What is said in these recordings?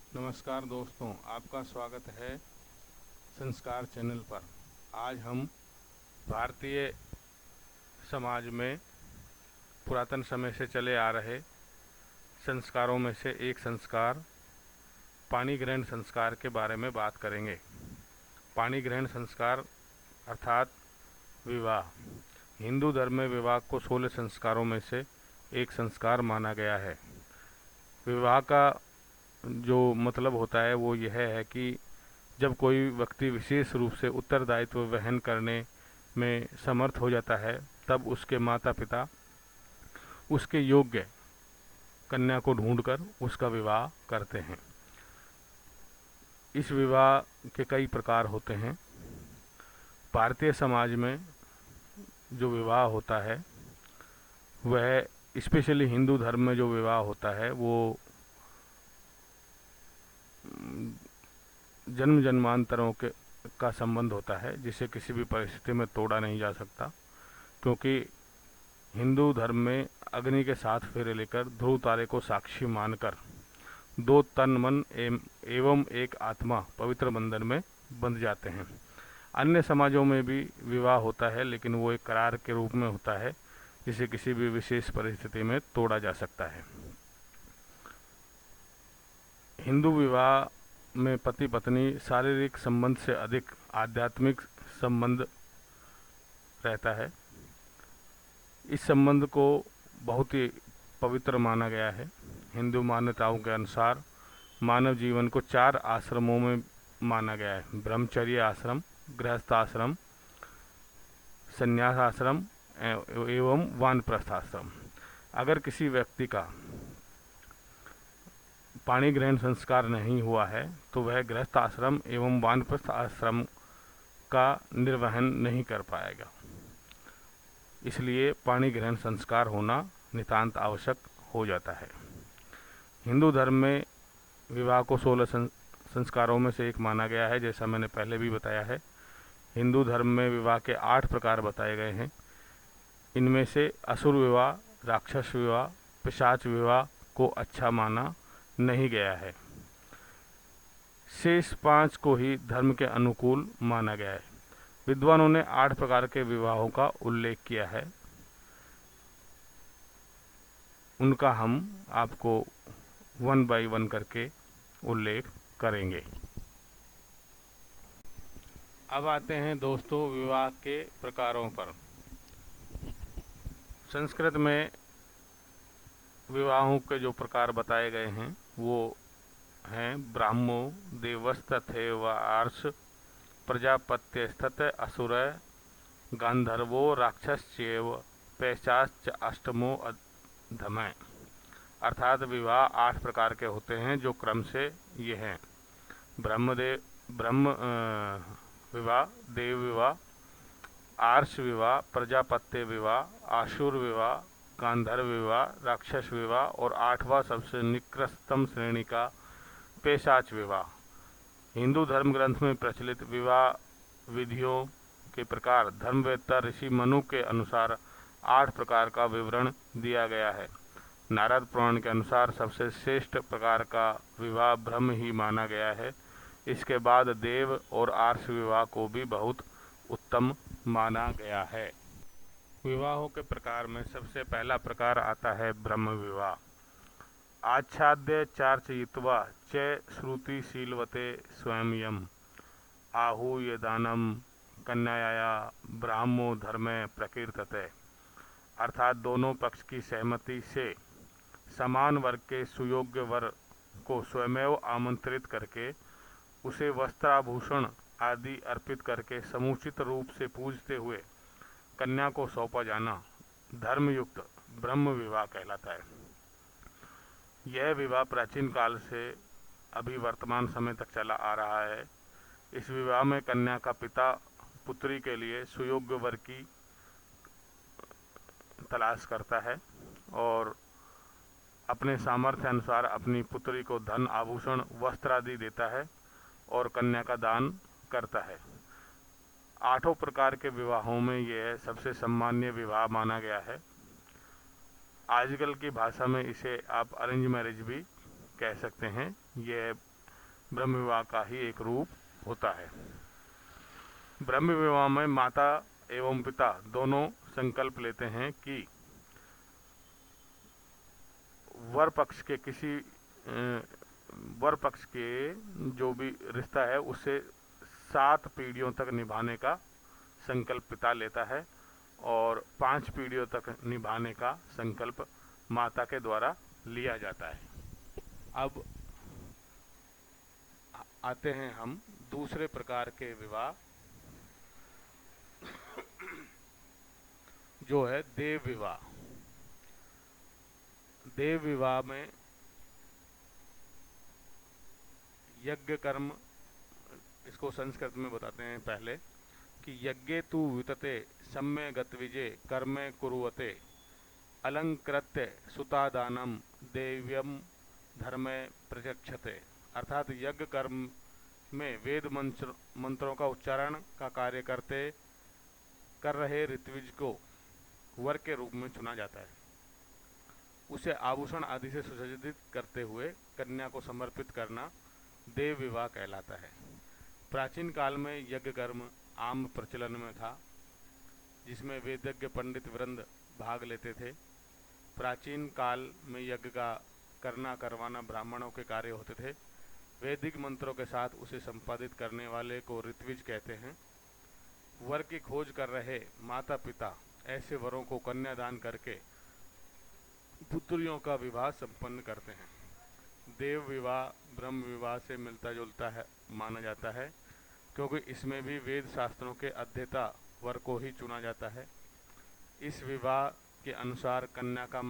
नमस्कार दोस्तों, आपका स्वागत है संस्कार चैनल पर। आज हम भारतीय समाज में पुरातन समय से चले आ रहे संस्कारों में से एक संस्कार पाणी ग्रहण संस्कार के बारे में बात करेंगे। पाणी ग्रहण संस्कार अर्थात विवाह। हिंदू धर्म में विवाह को 16 संस्कारों में से एक संस्कार माना गया है। विवाह का जो मतलब होता है वो यह है कि जब कोई व्यक्ति विशेष रूप से उत्तरदायित्व वहन करने में समर्थ हो जाता है, तब उसके माता पिता उसके योग्य कन्या को ढूंढकर उसका विवाह करते हैं। इस विवाह के कई प्रकार होते हैं। भारतीय समाज में जो विवाह होता है वह स्पेशली हिंदू धर्म में जो विवाह होता है वो जन्म जन्मांतरों के का संबंध होता है, जिसे किसी भी परिस्थिति में तोड़ा नहीं जा सकता, क्योंकि हिंदू धर्म में अग्नि के 7 फेरे लेकर ध्रुव तारे को साक्षी मानकर 2 तन मन एवं एक आत्मा पवित्र बंधन में बंध जाते हैं। अन्य समाजों में भी विवाह होता है, लेकिन वो एक करार के रूप में होता है, जिसे किसी भी विशेष परिस्थिति में तोड़ा जा सकता है। हिंदू विवाह में पति पत्नी शारीरिक संबंध से अधिक आध्यात्मिक संबंध रहता है। इस संबंध को बहुत ही पवित्र माना गया है। हिंदू मान्यताओं के अनुसार मानव जीवन को 4 आश्रमों में माना गया है: ब्रह्मचर्य आश्रम, गृहस्थ आश्रम, संन्यास आश्रम एवं वानप्रस्थ आश्रम। अगर किसी व्यक्ति का पाणी ग्रहण संस्कार नहीं हुआ है तो वह गृहस्थ आश्रम एवं वानप्रस्थ आश्रम का निर्वहन नहीं कर पाएगा। इसलिए पाणी ग्रहण संस्कार होना नितांत आवश्यक हो जाता है। हिंदू धर्म में विवाह को 16 संस्कारों में से एक माना गया है, जैसा मैंने पहले भी बताया है। हिंदू धर्म में विवाह के 8 प्रकार बताए गए हैं। इनमें से असुर विवाह, राक्षस विवाह, पिशाच विवाह को अच्छा माना नहीं गया है। शेष 5 को ही धर्म के अनुकूल माना गया है। विद्वानों ने 8 प्रकार के विवाहों का उल्लेख किया है। उनका हम आपको 1 बाय 1 करके उल्लेख करेंगे। अब आते हैं दोस्तों विवाह के प्रकारों पर। संस्कृत में विवाहों के जो प्रकार बताए गए हैं वो हैं: ब्राह्मो, देवस्तथैव आर्ष, प्रजापत्यस्तथ असुर, गांधर्वो, राक्षसैव, पैशाच अष्टमो अधमः। अर्थात विवाह 8 प्रकार के होते हैं, जो क्रम से ये हैं: ब्रह्म विवाह, देव विवाह, आर्ष विवाह, प्रजापत्य विवाह, आसुर विवाह, गांधर्व विवाह, राक्षस विवाह और 8वां सबसे निकृष्टतम श्रेणी का पैशाच विवाह। हिंदू धर्म ग्रंथ में प्रचलित विवाह विधियों के प्रकार धर्मवेत्ता ऋषि मनु के अनुसार 8 प्रकार का विवरण दिया गया है। नारद पुराण के अनुसार सबसे श्रेष्ठ प्रकार का विवाह ब्रह्म ही माना गया है। इसके बाद देव और आर्ष विवाह को भी बहुत उत्तम माना गया है। विवाहों के प्रकार में सबसे पहला प्रकार आता है ब्रह्म विवाह। आच्छाद्य चार्चयित्वा च श्रुतिशीलवते स्वयं आहूय दानम कन्याया ब्राह्मो धर्मे प्रकीर्तते। अर्थात दोनों पक्ष की सहमति से समान वर्ग के सुयोग्य वर को स्वयमेव आमंत्रित करके उसे वस्त्राभूषण आदि अर्पित करके समुचित रूप से पूजते हुए कन्या को सौंपा जाना धर्मयुक्त ब्रह्म विवाह कहलाता है। यह विवाह प्राचीन काल से अभी वर्तमान समय तक चला आ रहा है। इस विवाह में कन्या का पिता पुत्री के लिए सुयोग्य वर की तलाश करता है और अपने सामर्थ्य अनुसार अपनी पुत्री को धन, आभूषण, वस्त्र आदि देता है और कन्या का दान करता है। 8 प्रकार के विवाहों में यह सबसे सामान्य विवाह माना गया है। आजकल की भाषा में इसे आप अरेंज मैरिज भी कह सकते हैं। यह ब्रह्म विवाह का ही एक रूप होता है। ब्रह्म विवाह में माता एवं पिता दोनों संकल्प लेते हैं कि वर पक्ष के वर पक्ष के जो भी रिश्ता है उसे 7 पीढ़ियों तक निभाने का संकल्प पिता लेता है और 5 पीढ़ियों तक निभाने का संकल्प माता के द्वारा लिया जाता है। अब आते हैं हम दूसरे प्रकार के विवाह, जो है देव विवाह। देव विवाह में यज्ञ कर्म, इसको संस्कृत में बताते हैं पहले कि यज्ञे तु वितते सम्य गतविजे कर्मे कुरुवते अलंकृत्य सुतादानम देव्यम धर्मे प्रचक्षते। अर्थात यज्ञ कर्म में वेद मंत्रों का उच्चारण का कार्य कर रहे ऋत्विज को वर के रूप में चुना जाता है। उसे आभूषण आदि से सुसज्जित करते हुए कन्या को समर्पित करना देव विवाह कहलाता है। प्राचीन काल में यज्ञ कर्म आम प्रचलन में था, जिसमें वेदज्ञ पंडित वृंद भाग लेते थे। प्राचीन काल में यज्ञ का करवाना ब्राह्मणों के कार्य होते थे। वैदिक मंत्रों के साथ उसे संपादित करने वाले को ऋत्विज कहते हैं। वर की खोज कर रहे माता पिता ऐसे वरों को कन्यादान करके पुत्रियों का विवाह संपन्न करते हैं। देव विवाह ब्रह्म विवाह से मिलता जुलता है माना जाता है, क्योंकि इसमें भी वेद शास्त्रों के अध्येता वर को ही चुना जाता है। इस विवाह के अनुसार कन्या का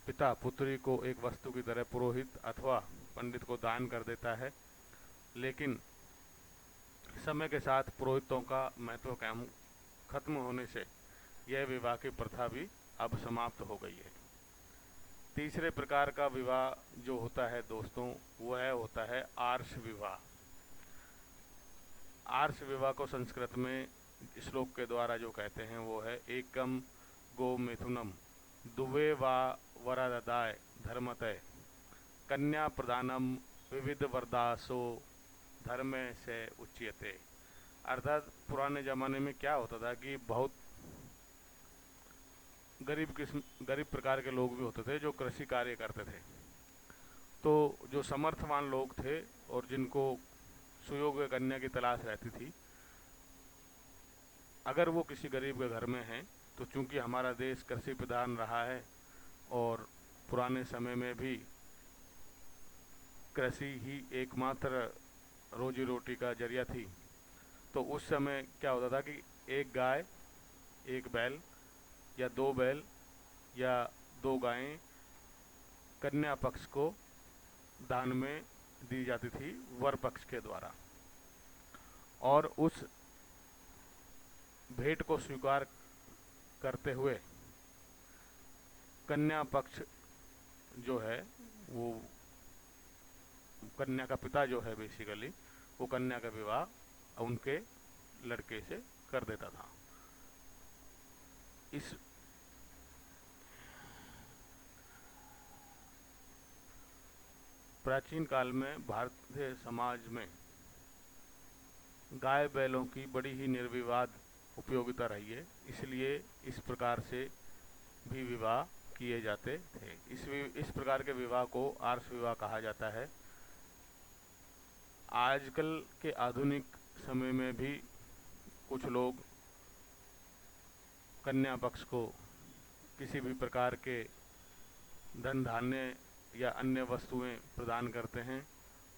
पिता पुत्री को एक वस्तु की तरह पुरोहित अथवा पंडित को दान कर देता है, लेकिन समय के साथ पुरोहितों का महत्व खत्म होने से यह विवाह की प्रथा भी अब समाप्त हो गई है। तीसरे प्रकार का विवाह जो होता है दोस्तों, वह होता है आर्ष विवाह। आर्ष विवाह को संस्कृत में श्लोक के द्वारा जो कहते हैं वो है एकम गो मिथुनम दुवे वा वरदाय धर्मतय कन्या प्रदानम विविध वरदासो धर्म से उच्यते। अर्थात पुराने ज़माने में क्या होता था कि बहुत गरीब प्रकार के लोग भी होते थे जो कृषि कार्य करते थे। तो जो समर्थवान लोग थे और जिनको सुयोग्य कन्या की तलाश रहती थी, अगर वो किसी गरीब के घर में हैं, तो चूंकि हमारा देश कृषि प्रधान रहा है और पुराने समय में भी कृषि ही एकमात्र रोजी रोटी का जरिया थी, तो उस समय क्या होता था कि एक गाय, एक बैल या 2 बैल या 2 गायें कन्या पक्ष को दान में दी जाती थी वर पक्ष के द्वारा, और उस भेंट को स्वीकार करते हुए कन्या पक्ष जो है वो कन्या का पिता जो है बेसिकली वो कन्या का विवाह उनके लड़के से कर देता था। इस प्राचीन काल में भारतीय समाज में गाय बैलों की बड़ी ही निर्विवाद उपयोगिता रही है, इसलिए इस प्रकार से भी विवाह किए जाते थे। इस प्रकार के विवाह को आर्ष विवाह कहा जाता है। आजकल के आधुनिक समय में भी कुछ लोग कन्या पक्ष को किसी भी प्रकार के धन धान्य या अन्य वस्तुएं प्रदान करते हैं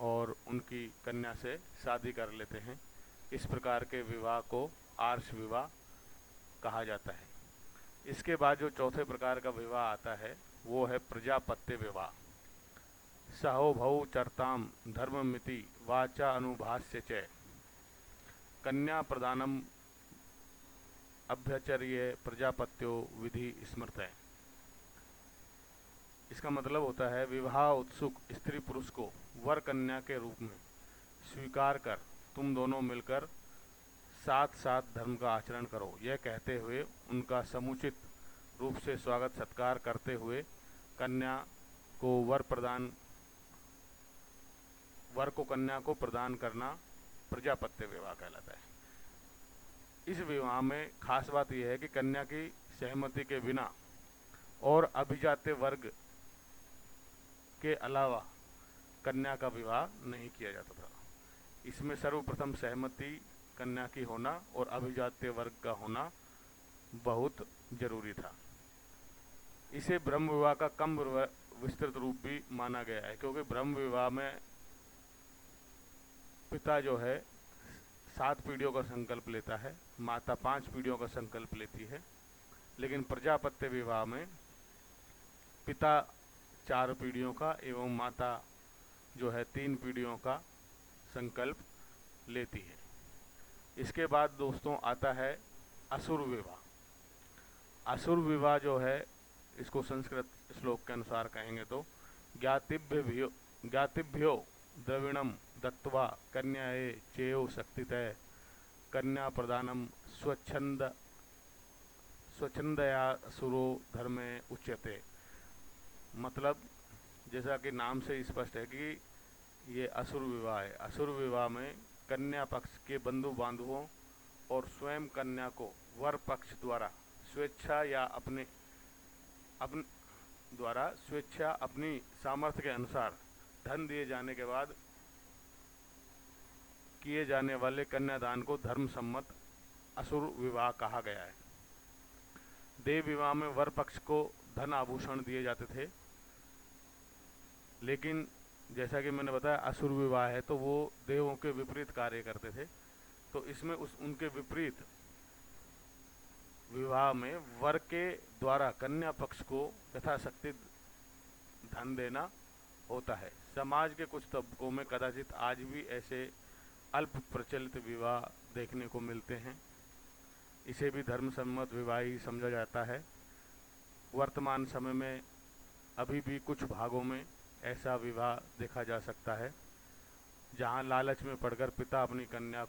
और उनकी कन्या से शादी कर लेते हैं। इस प्रकार के विवाह को आर्ष विवाह कहा जाता है। इसके बाद जो चौथे प्रकार का विवाह आता है वो है प्रजापत्य विवाह। सहोभौ चरताम धर्ममिति वाचा अनुभाष्य च कन्या प्रदानम अभ्यचर्य प्रजापत्यो विधि स्मृत है। इसका मतलब होता है विवाह उत्सुक स्त्री पुरुष को वर कन्या के रूप में स्वीकार कर तुम दोनों मिलकर साथ साथ धर्म का आचरण करो, यह कहते हुए उनका समुचित रूप से स्वागत सत्कार करते हुए कन्या को वर को कन्या को प्रदान करना प्रजापत्य विवाह कहलाता है। इस विवाह में खास बात यह है कि कन्या की सहमति के बिना और अभिजात्य वर्ग के अलावा कन्या का विवाह नहीं किया जाता था। इसमें सर्वप्रथम सहमति कन्या की होना और अभिजात्य वर्ग का होना बहुत जरूरी था। इसे ब्रह्म विवाह का कम विस्तृत रूप भी माना गया है, क्योंकि ब्रह्म विवाह में पिता जो है 7 पीढ़ियों का संकल्प लेता है, माता 5 पीढ़ियों का संकल्प लेती है। लेकिन प्रजापत्य विवाह में पिता 4 पीढ़ियों का एवं माता जो है 3 पीढ़ियों का संकल्प लेती है। इसके बाद दोस्तों आता है असुर विवाह। असुर विवाह जो है, इसको संस्कृत श्लोक के अनुसार कहेंगे तो ज्ञातिभ्यो द्रविणम दत्वा कन्याये चेयो शक्तितः कन्या प्रदानम स्वच्छंदया सुरो धर्मे उच्यते। मतलब जैसा कि नाम से स्पष्ट है कि ये असुर विवाह है। असुर विवाह में कन्या पक्ष के बंधु बांधवों और स्वयं कन्या को वर पक्ष द्वारा स्वेच्छा या अपनी सामर्थ्य के अनुसार धन दिए जाने के बाद किए जाने वाले कन्यादान को धर्म सम्मत असुर विवाह कहा गया है। देव विवाह में वर पक्ष को धन आभूषण दिए जाते थे, लेकिन जैसा कि मैंने बताया असुर विवाह है तो वो देवों के विपरीत कार्य करते थे। तो इसमें उनके विपरीत विवाह में वर के द्वारा कन्या पक्ष को यथाशक्ति धन देना होता है। समाज के कुछ तबकों में कदाचित आज भी ऐसे अल्प प्रचलित विवाह देखने को मिलते हैं। इसे भी धर्म सम्मत विवाह ही समझा जाता है। वर्तमान समय में अभी भी कुछ भागों में ऐसा विवाह देखा जा सकता है, जहां लालच में पड़कर पिता अपनी कन्या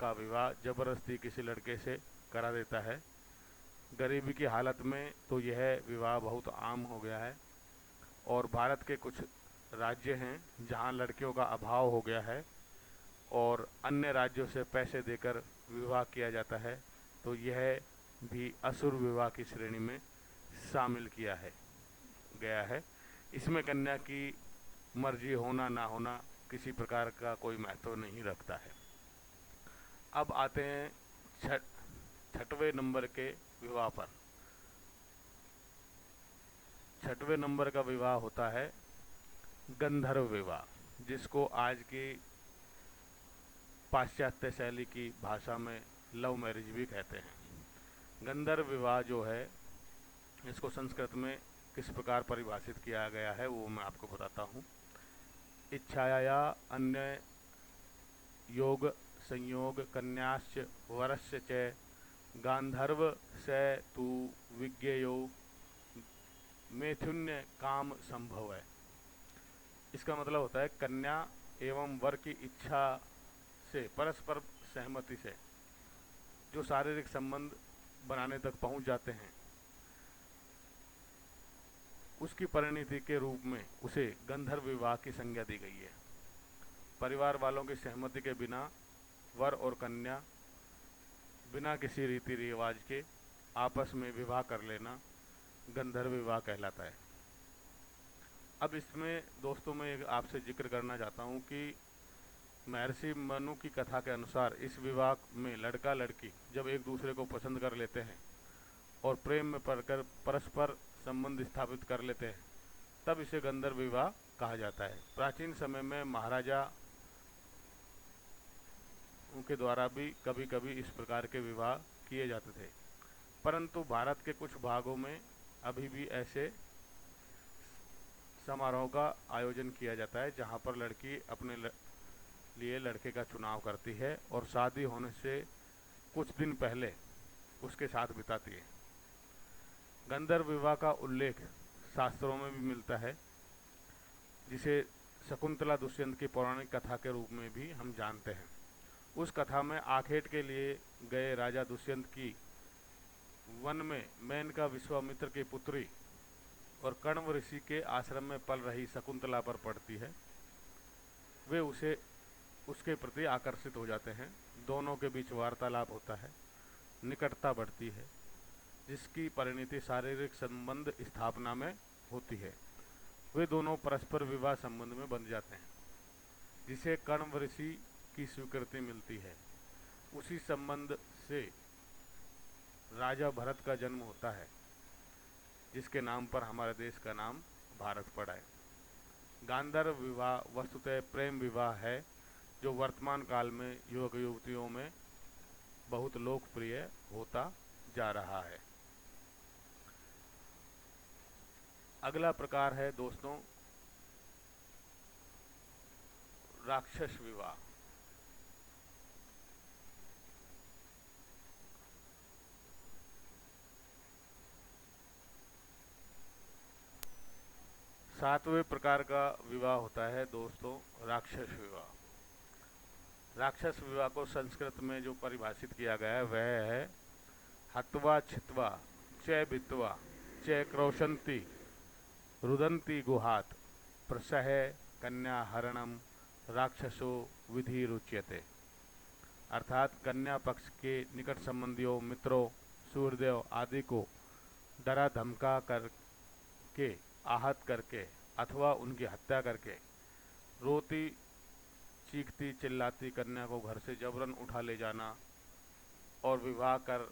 का विवाह जबरदस्ती किसी लड़के से करा देता है। गरीबी की हालत में तो यह विवाह बहुत आम हो गया है, और भारत के कुछ राज्य हैं जहां लड़कियों का अभाव हो गया है और अन्य राज्यों से पैसे देकर विवाह किया जाता है, तो यह भी असुर विवाह की श्रेणी में शामिल गया है। इसमें कन्या की मर्जी होना ना होना किसी प्रकार का कोई महत्व नहीं रखता है। अब आते हैं छठवें नंबर के विवाह पर। छठवें नंबर का विवाह होता है गंधर्व विवाह, जिसको आज की पाश्चात्य शैली की भाषा में लव मैरिज भी कहते हैं। गंधर्व विवाह जो है, इसको संस्कृत में किस प्रकार परिभाषित किया गया है वो मैं आपको बताता हूँ। इच्छाया या अन्य योग संयोग कन्याश्च वरस्य च गांधर्व से तु विज्ञेयो मैथुन्य काम संभव है। इसका मतलब होता है कन्या एवं वर की इच्छा से परस्पर सहमति से जो शारीरिक संबंध बनाने तक पहुंच जाते हैं, उसकी परिणति के रूप में उसे गंधर्व विवाह की संज्ञा दी गई है। परिवार वालों की सहमति के बिना वर और कन्या बिना किसी रीति रिवाज के आपस में विवाह कर लेना गंधर्व विवाह कहलाता है। अब इसमें दोस्तों मैं एक आपसे जिक्र करना चाहता हूँ कि महर्षि मनु की कथा के अनुसार इस विवाह में लड़का लड़की जब एक दूसरे को पसंद कर लेते हैं और प्रेम में पड़कर परस्पर संबंध स्थापित कर लेते हैं, तब इसे गंधर्व विवाह कहा जाता है। प्राचीन समय में महाराजा उनके द्वारा भी कभी कभी इस प्रकार के विवाह किए जाते थे, परंतु भारत के कुछ भागों में अभी भी ऐसे समारोह का आयोजन किया जाता है जहां पर लड़की अपने लिए लड़के का चुनाव करती है और शादी होने से कुछ दिन पहले उसके साथ बिताती है। गंधर्व विवाह का उल्लेख शास्त्रों में भी मिलता है, जिसे शकुंतला दुष्यंत की पौराणिक कथा के रूप में भी हम जानते हैं। उस कथा में आखेट के लिए गए राजा दुष्यंत की वन में मेनका विश्वामित्र की पुत्री और कण्व ऋषि के आश्रम में पल रही शकुंतला पर पड़ती है। वे वे उसके प्रति आकर्षित हो जाते हैं। दोनों के बीच वार्तालाप होता है, निकटता बढ़ती है, जिसकी परिणति शारीरिक संबंध स्थापना में होती है। वे दोनों परस्पर विवाह संबंध में बंध जाते हैं, जिसे कण्व ऋषि की स्वीकृति मिलती है। उसी संबंध से राजा भरत का जन्म होता है, जिसके नाम पर हमारे देश का नाम भारत पड़ा है। गांधर्व विवाह वस्तुतः प्रेम विवाह है, जो वर्तमान काल में युवक युवतियों में बहुत लोकप्रिय होता जा रहा है। अगला प्रकार है दोस्तों राक्षस विवाह। सातवें प्रकार का विवाह होता है दोस्तों राक्षस विवाह। राक्षस विवाह को संस्कृत में जो परिभाषित किया गया है वह है हत्वा छित्वा च बित्वा च क्रोशंती रुदंती गुहात प्रसह कन्या हरणम राक्षसो विधि रुच्यते। अर्थात कन्या पक्ष के निकट संबंधियों, मित्रों, सूर्यदेव आदि को डरा धमका करके, आहत करके अथवा उनकी हत्या करके रोती चीखती चिल्लाती कन्या को घर से जबरन उठा ले जाना और विवाह कर